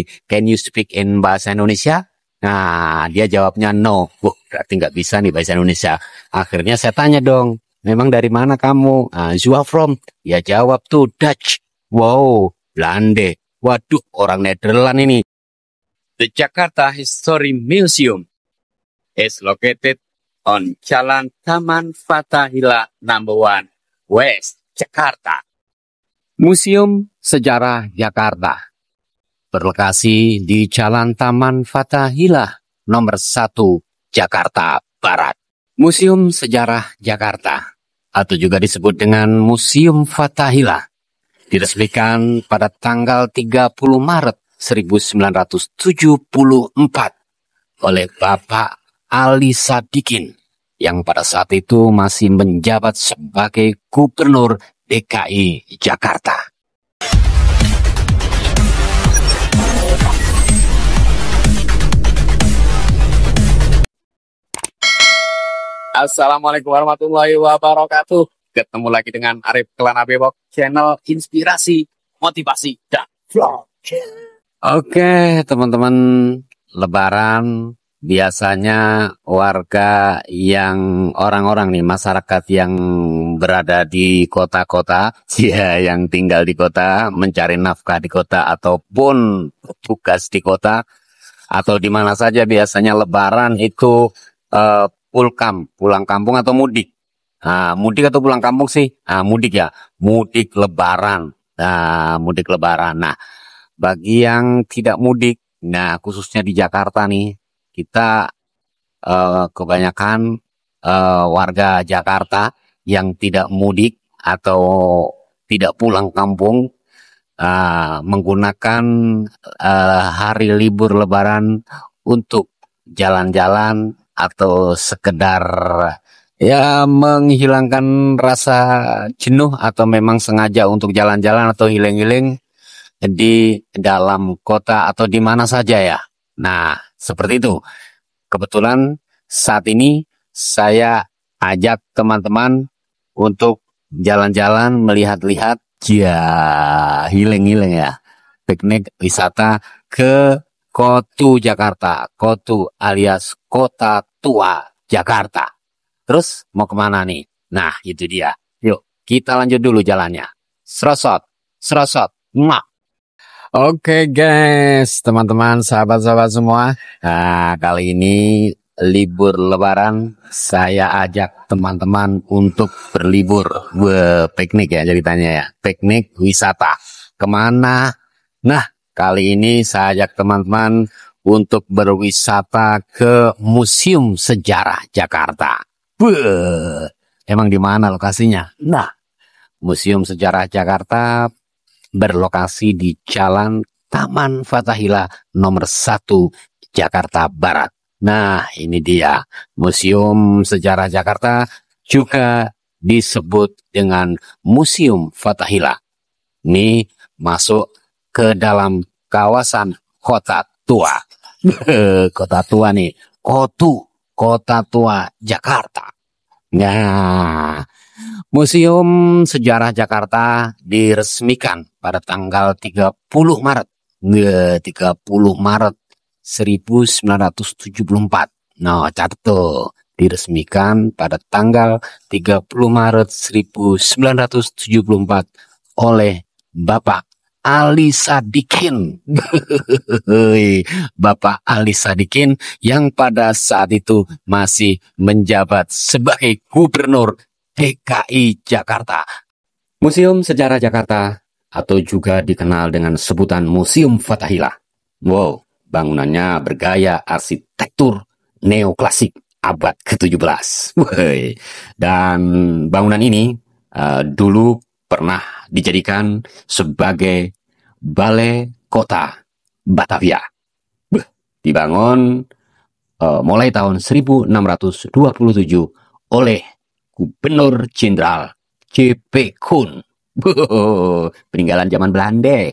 Can you speak in bahasa Indonesia? Nah, dia jawabnya no. Berarti nggak bisa nih bahasa Indonesia. Akhirnya saya tanya dong, memang dari mana kamu? You are from? Ya jawab tuh Dutch. Wow, Belanda. Waduh, orang Nederland ini. The Jakarta History Museum is located on Jalan Taman Fathahillah Number 1, West Jakarta. Museum Sejarah Jakarta berlokasi di Jalan Taman Fathahillah nomor 1, Jakarta Barat. Museum Sejarah Jakarta, atau juga disebut dengan Museum Fathahillah, diresmikan pada tanggal 30 Maret 1974 oleh Bapak Ali Sadikin, yang pada saat itu masih menjabat sebagai Gubernur DKI Jakarta. Assalamualaikum warahmatullahi wabarakatuh. Ketemu lagi dengan Arif Kelana Bebok, channel inspirasi, motivasi, dan vlog. Oke, teman-teman, Lebaran biasanya warga yang orang-orang nih, masyarakat yang berada di kota-kota, ya, yang tinggal di kota, mencari nafkah di kota ataupun tugas di kota atau di mana saja, biasanya Lebaran itu pulang kampung atau mudik. Nah, mudik atau pulang kampung sih? Nah, mudik ya, mudik Lebaran. Nah, mudik Lebaran. Nah, bagi yang tidak mudik, nah khususnya di Jakarta nih, kita kebanyakan warga Jakarta yang tidak mudik atau tidak pulang kampung menggunakan hari libur Lebaran untuk jalan-jalan atau sekedar ya menghilangkan rasa jenuh, atau memang sengaja untuk jalan-jalan atau healing-healing di dalam kota atau di mana saja ya. Nah, seperti itu. Kebetulan saat ini saya ajak teman-teman untuk jalan-jalan, melihat-lihat, ya healing-healing ya. Piknik wisata ke Kotu Jakarta, Kotu alias Kota Tua Jakarta. Terus mau kemana nih? Nah, itu dia. Yuk, kita lanjut dulu jalannya. Serosot, serosot, mak. Oke guys, teman-teman, sahabat-sahabat semua. Nah, kali ini libur Lebaran, saya ajak teman-teman untuk berlibur, piknik ya ceritanya ya, piknik wisata. Kemana? Nah, kali ini saya ajak teman-teman untuk berwisata ke Museum Sejarah Jakarta. Emang di mana lokasinya? Nah, Museum Sejarah Jakarta berlokasi di Jalan Taman Fathahillah nomor 1, Jakarta Barat. Nah, ini dia Museum Sejarah Jakarta, juga disebut dengan Museum Fathahillah. Ini masuk ke dalam kawasan Kota Tua. Kota Tua nih, Kota Tua Jakarta. Nah, Museum Sejarah Jakarta diresmikan pada tanggal 30 Maret 1974. Nah, catat tuh, diresmikan pada tanggal 30 Maret 1974 oleh Bapak Ali Sadikin. Bapak Ali Sadikin yang pada saat itu masih menjabat sebagai Gubernur DKI Jakarta. Museum Sejarah Jakarta, atau juga dikenal dengan sebutan Museum Fathahillah. Wow, bangunannya bergaya arsitektur neoklasik abad ke-17. Dan bangunan ini dulu pernah dijadikan sebagai Balai Kota Batavia. Dibangun mulai tahun 1627 oleh Gubernur Jenderal C.P. Koen. Peninggalan zaman Belanda.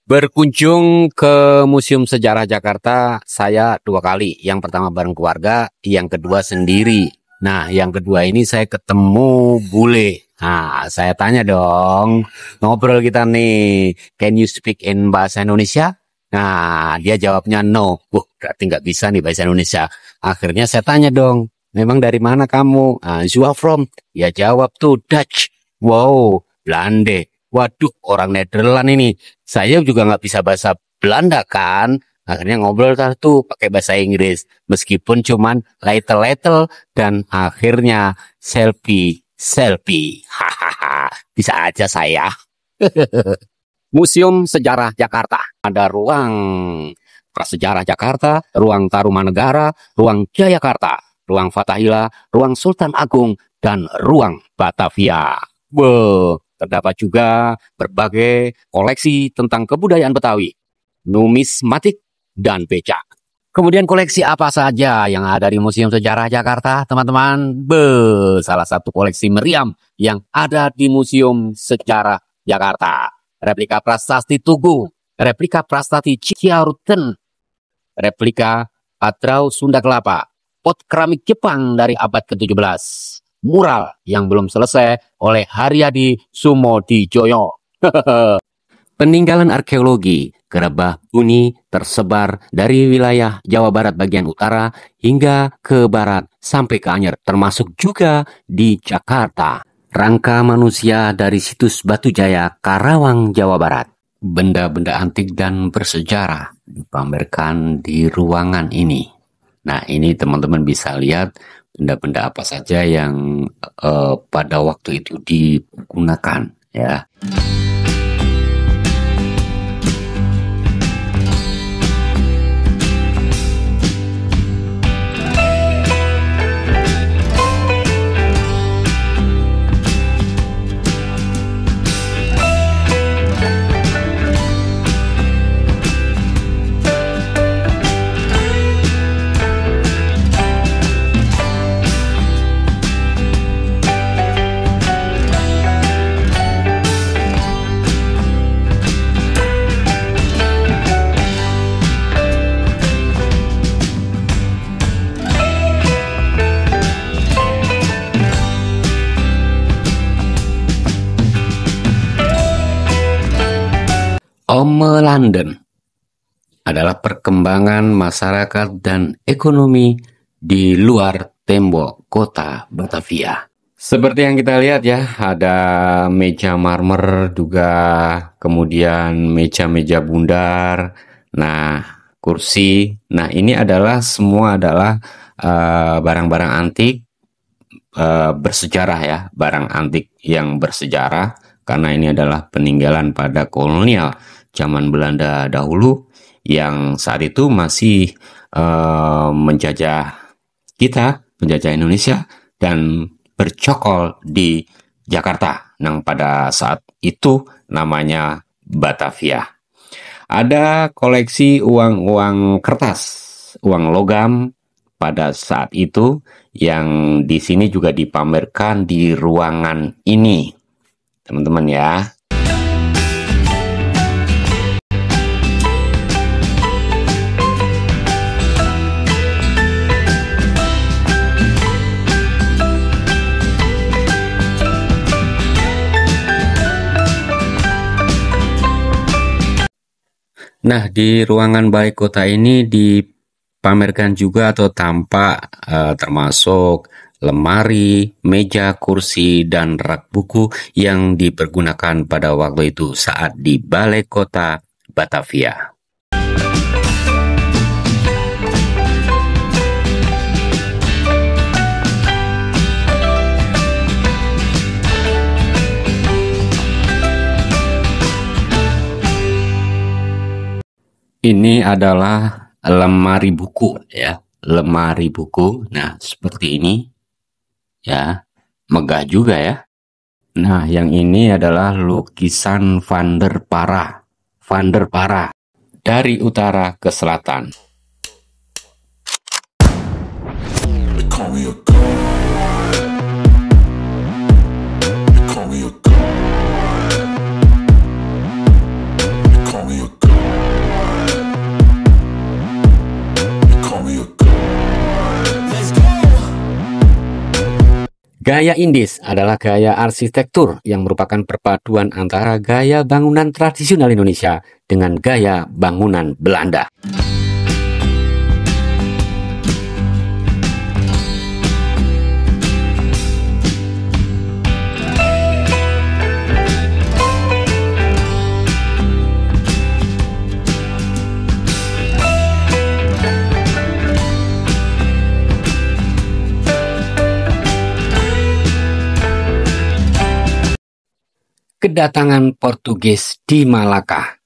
Berkunjung ke Museum Sejarah Jakarta saya 2 kali. Yang pertama bareng keluarga, yang kedua sendiri. Nah, yang kedua ini saya ketemu bule. Nah, saya tanya dong, ngobrol kita nih, can you speak in bahasa Indonesia? Nah, dia jawabnya no. Berarti nggak bisa nih bahasa Indonesia. Akhirnya saya tanya dong, memang dari mana kamu? You are from? Ya jawab tuh Dutch. Wow, Belanda. Waduh, orang Nederland ini. Saya juga nggak bisa bahasa Belanda kan. Akhirnya ngobrol tuh pakai bahasa Inggris. Meskipun cuman little dan akhirnya selfie. Hahaha, bisa aja saya. Museum Sejarah Jakarta. Ada ruang Prasejarah Jakarta, ruang Tarumanegara, ruang Jayakarta, ruang Fathahillah, ruang Sultan Agung, dan ruang Batavia. Terdapat juga berbagai koleksi tentang kebudayaan Betawi, numismatik, dan becak. Kemudian koleksi apa saja yang ada di Museum Sejarah Jakarta, teman-teman? Salah satu koleksi meriam yang ada di Museum Sejarah Jakarta. Replika prasasti Tugu, replika prasasti Ciaruten, replika Patrau Sunda Kelapa, pot keramik Jepang dari abad ke-17, mural yang belum selesai oleh Haryadi Sumodijoyo. Peninggalan arkeologi Gerebah Buni tersebar dari wilayah Jawa Barat bagian utara hingga ke barat sampai ke Anyer, termasuk juga di Jakarta. Rangka manusia dari situs Batu Jaya, Karawang, Jawa Barat. Benda-benda antik dan bersejarah dipamerkan di ruangan ini. Nah, ini teman-teman bisa lihat benda-benda apa saja yang pada waktu itu digunakan, ya. Omelanden adalah perkembangan masyarakat dan ekonomi di luar tembok kota Batavia. Seperti yang kita lihat ya, ada meja marmer juga, kemudian meja-meja bundar, nah kursi. Nah ini adalah semua adalah barang-barang antik bersejarah ya, barang antik yang bersejarah karena ini adalah peninggalan pada kolonial zaman Belanda dahulu yang saat itu masih menjajah kita, menjajah Indonesia dan bercokol di Jakarta. Yang pada saat itu namanya Batavia. Ada koleksi uang-uang kertas, uang logam pada saat itu yang di sini juga dipamerkan di ruangan ini, teman-teman ya. Nah, di ruangan balai kota ini dipamerkan juga atau tampak termasuk lemari, meja, kursi, dan rak buku yang dipergunakan pada waktu itu saat di balai kota Batavia. Ini adalah lemari buku ya, lemari buku. Nah, seperti ini ya, megah juga ya. Nah, yang ini adalah lukisan Van der Para dari utara ke selatan. Gaya Indis adalah gaya arsitektur yang merupakan perpaduan antara gaya bangunan tradisional Indonesia dengan gaya bangunan Belanda. Kedatangan Portugis di Malaka.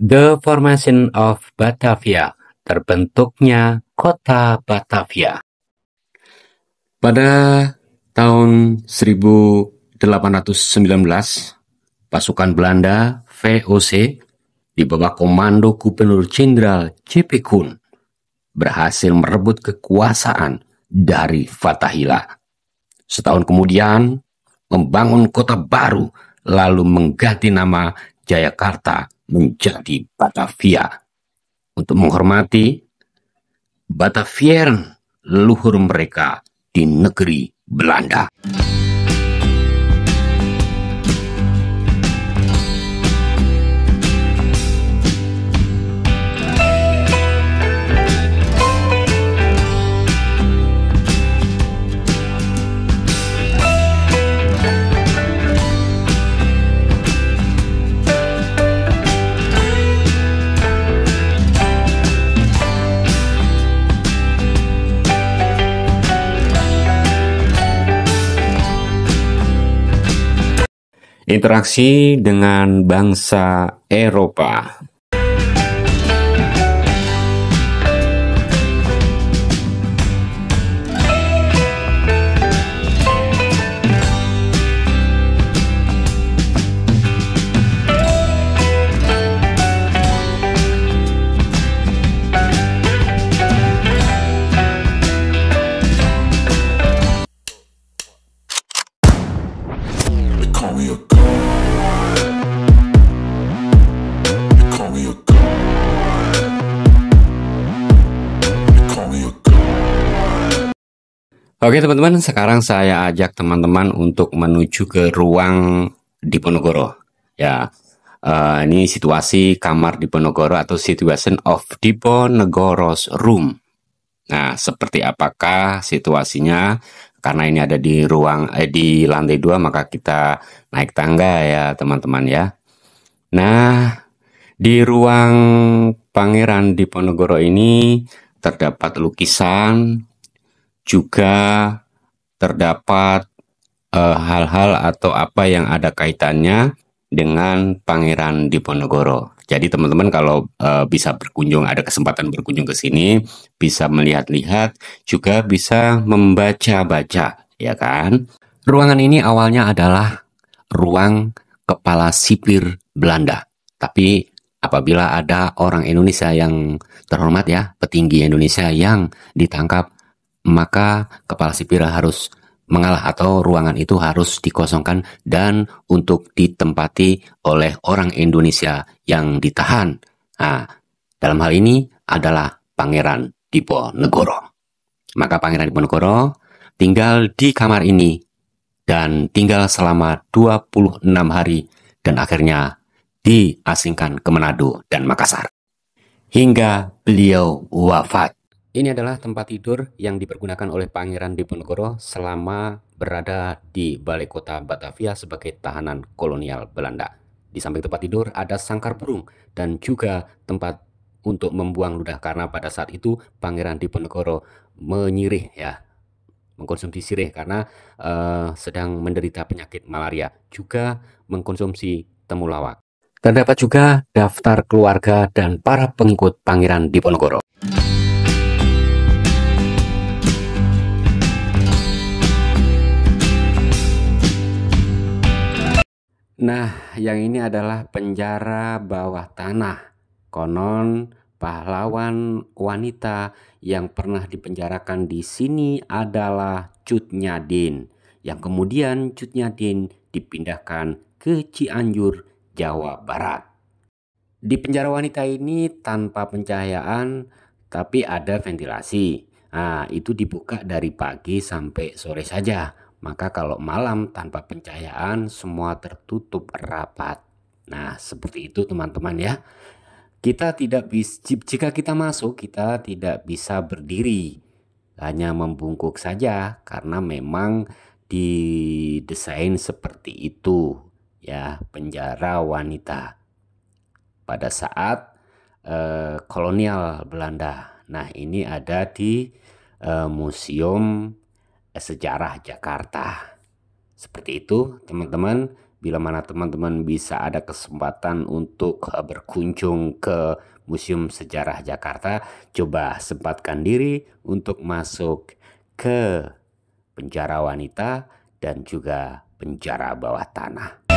The Formation of Batavia, terbentuknya kota Batavia. Pada tahun 1819, pasukan Belanda VOC di bawah komando Gubernur Jenderal J.P. Koen berhasil merebut kekuasaan dari Fatahillah. Setahun kemudian membangun kota baru lalu mengganti nama Jayakarta menjadi Batavia untuk menghormati Batavieren, leluhur mereka di negeri Belanda. Interaksi dengan bangsa Eropa. Oke teman-teman, sekarang saya ajak teman-teman untuk menuju ke ruang Diponegoro. Ya, ini situasi kamar Diponegoro atau situation of Diponegoro's room. Nah, seperti apakah situasinya? Karena ini ada di ruang di lantai 2, maka kita naik tangga ya teman-teman ya. Nah, di ruang Pangeran Diponegoro ini terdapat lukisan, juga terdapat hal-hal atau apa yang ada kaitannya dengan Pangeran Diponegoro. Jadi teman-teman kalau bisa berkunjung, ada kesempatan berkunjung ke sini, bisa melihat-lihat, juga bisa membaca-baca, ya kan? Ruangan ini awalnya adalah ruang kepala sipir Belanda. Tapi apabila ada orang Indonesia yang terhormat ya, petinggi Indonesia yang ditangkap, maka kepala sipir harus mengalah atau ruangan itu harus dikosongkan dan untuk ditempati oleh orang Indonesia yang ditahan. Nah, dalam hal ini adalah Pangeran Diponegoro. Maka Pangeran Diponegoro tinggal di kamar ini dan tinggal selama 26 hari dan akhirnya diasingkan ke Manado dan Makassar hingga beliau wafat. Ini adalah tempat tidur yang dipergunakan oleh Pangeran Diponegoro selama berada di balai kota Batavia sebagai tahanan kolonial Belanda. Di samping tempat tidur ada sangkar burung dan juga tempat untuk membuang ludah karena pada saat itu Pangeran Diponegoro menyirih ya, mengkonsumsi sirih karena sedang menderita penyakit malaria, juga mengkonsumsi temulawak. Terdapat juga daftar keluarga dan para pengikut Pangeran Diponegoro. Nah, yang ini adalah penjara bawah tanah. Konon pahlawan wanita yang pernah dipenjarakan di sini adalah Cut Nyadin yang kemudian Cut Nyatin dipindahkan ke Cianjur, Jawa Barat. Di penjara wanita ini tanpa pencahayaan, tapi ada ventilasi. Nah, itu dibuka dari pagi sampai sore saja. Maka kalau malam tanpa pencahayaan, semua tertutup rapat. Nah, seperti itu teman-teman ya. Jika kita masuk, kita tidak bisa berdiri, hanya membungkuk saja karena memang didesain seperti itu ya, penjara wanita pada saat kolonial Belanda. Nah, ini ada di Museum Sejarah Jakarta. Seperti itu teman-teman. Bila mana teman-teman bisa ada kesempatan untuk berkunjung ke Museum Sejarah Jakarta, coba sempatkan diri untuk masuk ke penjara wanita dan juga penjara bawah tanah.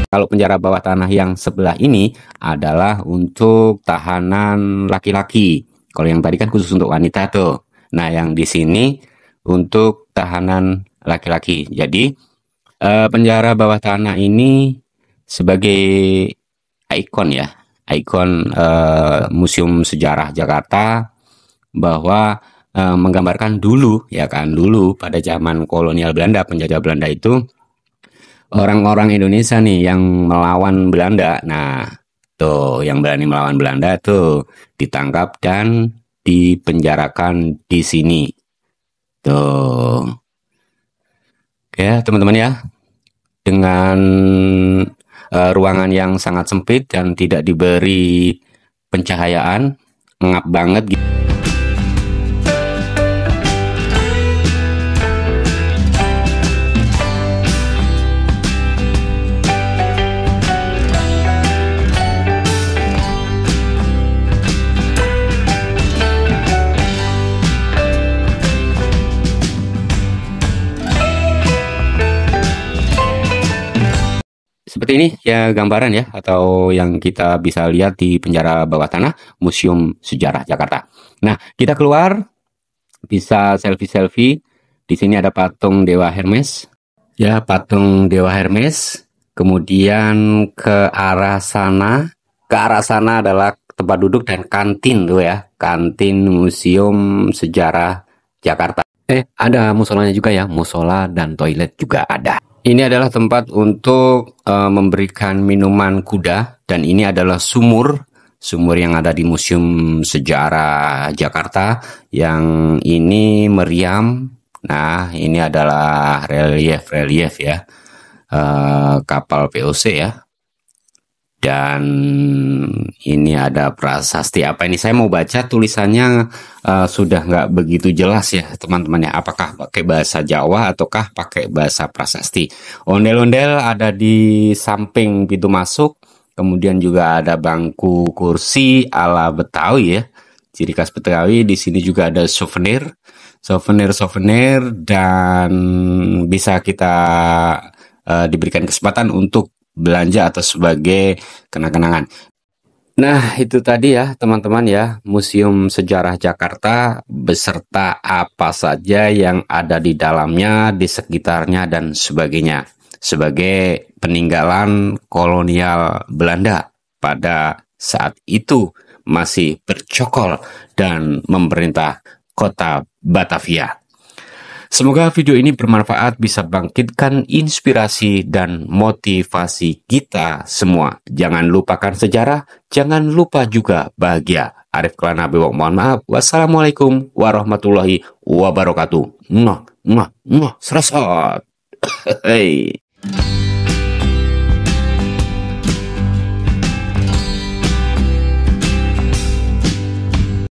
Kalau penjara bawah tanah yang sebelah ini adalah untuk tahanan laki-laki. Kalau yang tadi kan khusus untuk wanita tuh. Nah, yang di sini untuk tahanan laki-laki. Jadi penjara bawah tanah ini sebagai ikon ya, ikon Museum Sejarah Jakarta, bahwa menggambarkan dulu ya kan, dulu pada zaman kolonial Belanda, penjajah Belanda itu, orang-orang Indonesia nih yang melawan Belanda. Nah, tuh yang berani melawan Belanda tuh ditangkap dan dipenjarakan di sini. Tuh. Oke, teman-teman ya. Dengan ruangan yang sangat sempit dan tidak diberi pencahayaan, ngap banget gitu. Seperti ini ya gambaran ya, atau yang kita bisa lihat di penjara bawah tanah Museum Sejarah Jakarta. Nah, kita keluar bisa selfie-selfie. Di sini ada patung Dewa Hermes. Ya, patung Dewa Hermes. Kemudian ke arah sana adalah tempat duduk dan kantin tuh ya, kantin Museum Sejarah Jakarta. Ada musolanya juga ya, musola dan toilet juga ada. Ini adalah tempat untuk memberikan minuman kuda, dan ini adalah sumur yang ada di Museum Sejarah Jakarta. Yang ini meriam. Nah, ini adalah relief ya, kapal VOC ya. Dan ini ada prasasti apa ini, saya mau baca tulisannya sudah nggak begitu jelas ya teman-teman ya, apakah pakai bahasa Jawa ataukah pakai bahasa prasasti. Ondel-ondel ada di samping pintu masuk, kemudian juga ada bangku kursi ala Betawi ya, ciri khas Betawi. Di sini juga ada souvenir dan bisa kita diberikan kesempatan untuk belanja atau sebagai kenang-kenangan. Nah, itu tadi ya teman-teman ya, Museum Sejarah Jakarta beserta apa saja yang ada di dalamnya, di sekitarnya dan sebagainya, sebagai peninggalan kolonial Belanda pada saat itu masih bercokol dan memerintah kota Batavia. Semoga video ini bermanfaat, bisa bangkitkan inspirasi dan motivasi kita semua. Jangan lupakan sejarah, jangan lupa juga bahagia. Arif Kelana Bewok, mohon maaf. Wassalamualaikum warahmatullahi wabarakatuh. Serasat. Hei.